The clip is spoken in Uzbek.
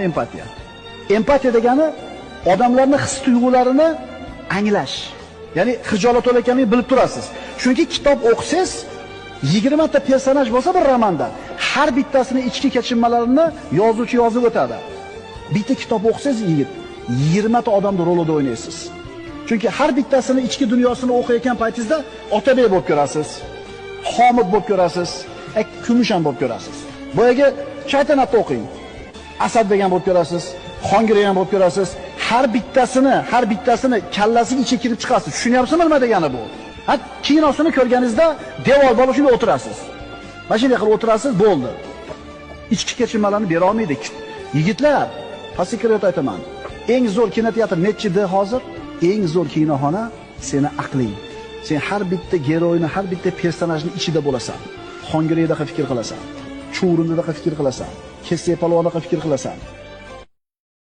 Empatiya. Empatiya degani odamlarning his-tuyg'ularini anglash. Ya'ni xijolat olayotganini bilib turasiz. Chunki kitob o'qisangiz 20 ta personaj bo'lsa bir romanda, har bittasini ichki kechinmalarini yozuvchi yozib o'tadi. Bitta kitob o'qisangiz yigit 20 ta odamni rolida o'ynaysiz. Chunki har bittasini ichki dunyosini o'qiyotgan paytingizda Otabek bo'lib ko'rasiz, Xomid bo'lib ko'rasiz, Kumushan bo'lib ko'rasiz. Boyaga Shaytanatni o'qing. Asad degan bo'lib ko'rasiz, Xongirey bo'lib ko'rasiz. Har bittasini kallasiga ichiga kirib chiqasiz. Tushunyapsizmi nima degani bu? Kinosini ko'rganingizda devor bo'lib shunday o'tirasiz. Mana shunday qilib o'tirasiz, bo'ldi. Ichki kechinmalarni bera olmaydi. Yigitlar, pasikret aytaman. Eng zo'r kinoteatr nechida hozir? Eng zo'r kinoxona seni aqling. Sen har bitta geroyni, har bitta personajning ichida bo'lasan. Xongireyda fikr qilasan. Chuvrindiga fikr qilasan. Kesse palvonga fikr qilasan.